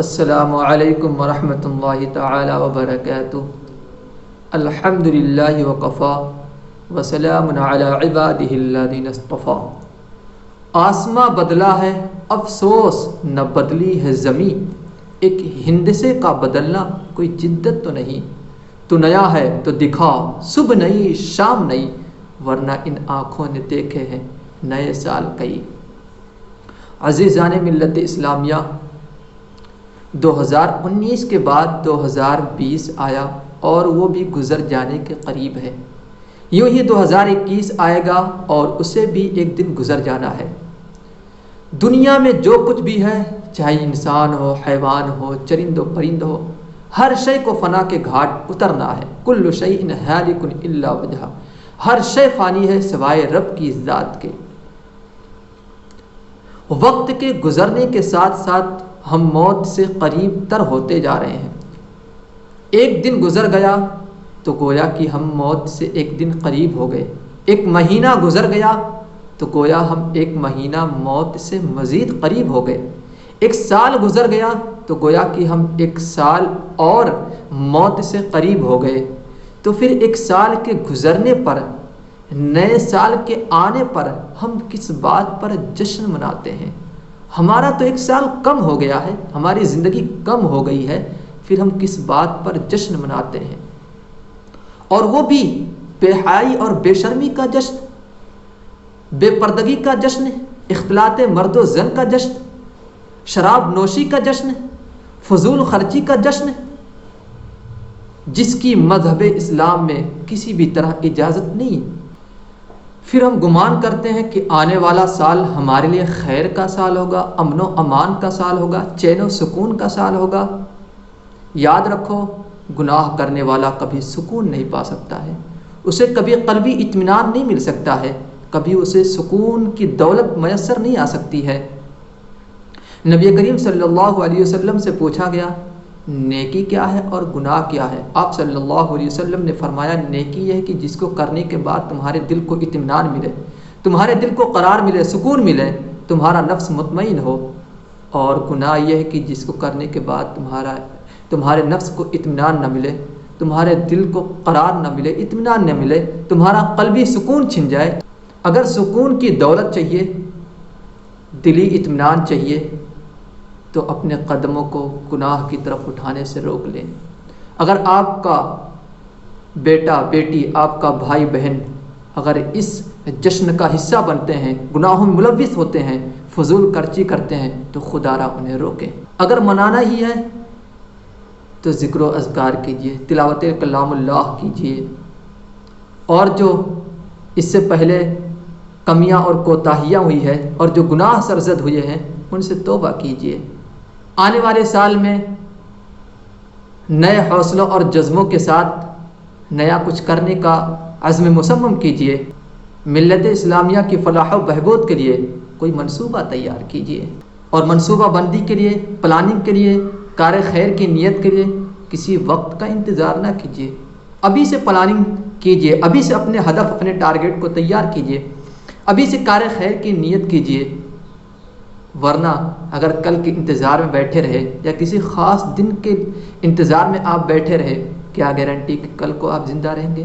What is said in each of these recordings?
السلام علیکم ورحمۃ اللہ تعالی وبرکاتہ۔ الحمدللہ وکفا وسلام علی عبادہ الذین اصطفیٰ۔ آسماں بدلا ہے افسوس نہ بدلی ہے زمین، ایک ہندسے کا بدلنا کوئی جدت تو نہیں۔ تو نیا ہے تو دکھا صبح نئی شام نئی، ورنہ ان آنکھوں نے دیکھے ہیں نئے سال کئی۔ عزیزان ملت اسلامیہ، 2019 کے بعد 2020 آیا اور وہ بھی گزر جانے کے قریب ہے۔ یوں ہی 2021 آئے گا اور اسے بھی ایک دن گزر جانا ہے۔ دنیا میں جو کچھ بھی ہے، چاہے انسان ہو، حیوان ہو، چرند و پرند ہو، ہر شے کو فنا کے گھاٹ اترنا ہے۔ کل شیء ہالک الا وجہہ، ہر شے فانی ہے سوائے رب کی ذات کے۔ وقت کے گزرنے کے ساتھ ساتھ ہم موت سے قریب تر ہوتے جا رہے ہیں۔ ایک دن گزر گیا تو گویا کہ ہم موت سے ایک دن قریب ہو گئے۔ ایک مہینہ گزر گیا تو گویا ہم ایک مہینہ موت سے مزید قریب ہو گئے۔ ایک سال گزر گیا تو گویا کہ ہم ایک سال اور موت سے قریب ہو گئے۔ تو پھر ایک سال کے گزرنے پر، نئے سال کے آنے پر ہم کس بات پر جشن مناتے ہیں؟ ہمارا تو ایک سال کم ہو گیا ہے، ہماری زندگی کم ہو گئی ہے، پھر ہم کس بات پر جشن مناتے ہیں؟ اور وہ بھی بے حیائی اور بے شرمی کا جشن، بے پردگی کا جشن، اختلاط مرد و زن کا جشن، شراب نوشی کا جشن، فضول خرچی کا جشن، جس کی مذہب اسلام میں کسی بھی طرح اجازت نہیں۔ پھر ہم گمان کرتے ہیں کہ آنے والا سال ہمارے لیے خیر کا سال ہوگا، امن و امان کا سال ہوگا، چین و سکون کا سال ہوگا۔ یاد رکھو، گناہ کرنے والا کبھی سکون نہیں پا سکتا ہے، اسے کبھی قلبی اطمینان نہیں مل سکتا ہے، کبھی اسے سکون کی دولت میسر نہیں آ سکتی ہے۔ نبی کریم صلی اللہ علیہ وسلم سے پوچھا گیا نیکی کیا ہے اور گناہ کیا ہے؟ آپ صلی اللہ علیہ وسلم نے فرمایا نیکی یہ ہے کہ جس کو کرنے کے بعد تمہارے دل کو اطمینان ملے، تمہارے دل کو قرار ملے، سکون ملے، تمہارا نفس مطمئن ہو۔ اور گناہ یہ ہے کہ جس کو کرنے کے بعد تمہارے نفس کو اطمینان نہ ملے، تمہارے دل کو قرار نہ ملے، اطمینان نہ ملے، تمہارا قلبی سکون چھن جائے۔ اگر سکون کی دولت چاہیے، دلی اطمینان چاہیے، تو اپنے قدموں کو گناہ کی طرف اٹھانے سے روک لیں۔ اگر آپ کا بیٹا بیٹی، آپ کا بھائی بہن اگر اس جشن کا حصہ بنتے ہیں، گناہوں میں ملوث ہوتے ہیں، فضول خرچی کرتے ہیں، تو خدا را انہیں روکیں۔ اگر منانا ہی ہے تو ذکر و اذکار کیجیے، تلاوت کلام اللہ کیجیے، اور جو اس سے پہلے کمیاں اور کوتاہیاں ہوئی ہے اور جو گناہ سرزد ہوئے ہیں ان سے توبہ کیجیے۔ آنے والے سال میں نئے حوصلوں اور جذبوں کے ساتھ نیا کچھ کرنے کا عزم مصمم کیجیے۔ ملت اسلامیہ کی فلاح و بہبود کے لیے کوئی منصوبہ تیار کیجیے، اور منصوبہ بندی کے لیے، پلاننگ کے لیے، کار خیر کی نیت کے لیے کسی وقت کا انتظار نہ کیجیے۔ ابھی سے پلاننگ کیجیے، ابھی سے اپنے ہدف، اپنے ٹارگٹ کو تیار کیجیے، ابھی سے کار خیر کی نیت کیجیے۔ ورنہ اگر کل کے انتظار میں بیٹھے رہے یا کسی خاص دن کے انتظار میں آپ بیٹھے رہے، کیا گارنٹی کہ کل کو آپ زندہ رہیں گے؟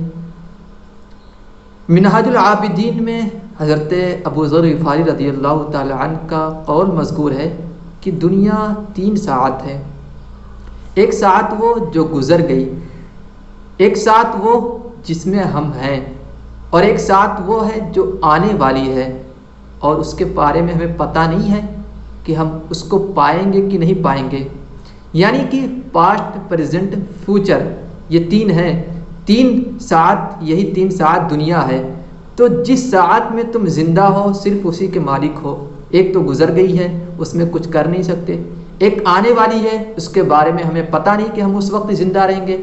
منہاج العابدین میں حضرت ابو ذر غفاری رضی اللہ تعالی عنہ کا قول مذکور ہے کہ دنیا 3 ساعت ہے۔ ایک ساعت وہ جو گزر گئی، ایک ساعت وہ جس میں ہم ہیں، اور ایک ساعت وہ ہے جو آنے والی ہے، اور اس کے بارے میں ہمیں پتہ نہیں ہے کہ ہم اس کو پائیں گے کہ نہیں پائیں گے۔ یعنی کہ پاسٹ، پریزنٹ، فیوچر، یہ 3 ہیں، 3 ساعت، یہی 3 ساعت دنیا ہے۔ تو جس ساعت میں تم زندہ ہو صرف اسی کے مالک ہو۔ ایک تو گزر گئی ہے، اس میں کچھ کر نہیں سکتے، ایک آنے والی ہے، اس کے بارے میں ہمیں پتہ نہیں کہ ہم اس وقت زندہ رہیں گے،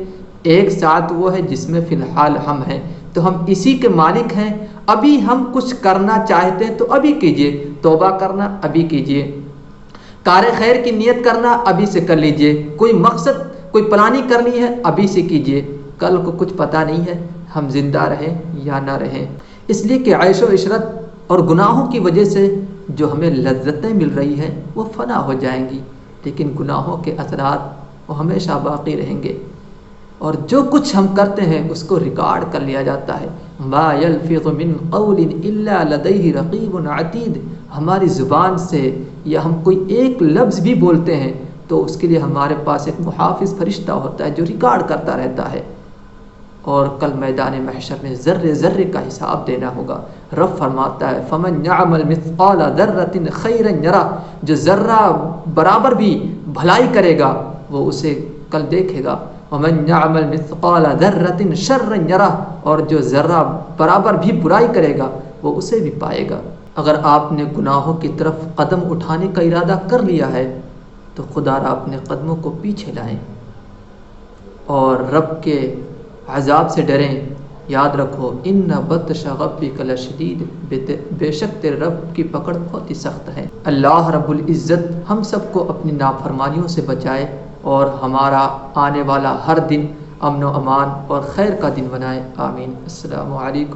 ایک ساعت وہ ہے جس میں فی الحال ہم ہیں، تو ہم اسی کے مالک ہیں۔ ابھی ہم کچھ کرنا چاہتے ہیں تو ابھی کیجئے، توبہ کرنا ابھی کیجئے، کار خیر کی نیت کرنا ابھی سے کر لیجئے، کوئی مقصد، کوئی پلاننگ کرنی ہے ابھی سے کیجئے۔ کل کو کچھ پتہ نہیں ہے ہم زندہ رہیں یا نہ رہیں، اس لیے کہ عیش و عشرت اور گناہوں کی وجہ سے جو ہمیں لذتیں مل رہی ہیں وہ فنا ہو جائیں گی، لیکن گناہوں کے اثرات وہ ہمیشہ باقی رہیں گے، اور جو کچھ ہم کرتے ہیں اس کو ریکارڈ کر لیا جاتا ہے۔ ما یلفظ من قول الا لدیہ رقیب عتید، ہماری زبان سے یا ہم کوئی ایک لفظ بھی بولتے ہیں تو اس کے لیے ہمارے پاس ایک محافظ فرشتہ ہوتا ہے جو ریکارڈ کرتا رہتا ہے، اور کل میدان محشر میں ذرے ذرے کا حساب دینا ہوگا۔ رب فرماتا ہے فمن یعمل مثقال ذرۃ خیرا یرہ، جو ذرہ برابر بھی بھلائی کرے گا وہ اسے کل دیکھے گا، ومن یعمل مثقال ذرۃ شرا یرہ، اور جو ذرہ برابر بھی برائی کرے گا وہ اسے بھی پائے گا۔ اگر آپ نے گناہوں کی طرف قدم اٹھانے کا ارادہ کر لیا ہے تو خدا را اپنے قدموں کو پیچھے لائیں اور رب کے عذاب سے ڈریں۔ یاد رکھو ان بطش ربک لشدید، بے شک تیرے رب کی پکڑ بہت ہی سخت ہے۔ اللہ رب العزت ہم سب کو اپنی نافرمانیوں سے بچائے اور ہمارا آنے والا ہر دن امن و امان اور خیر کا دن بنائے، آمین۔ السلام علیکم۔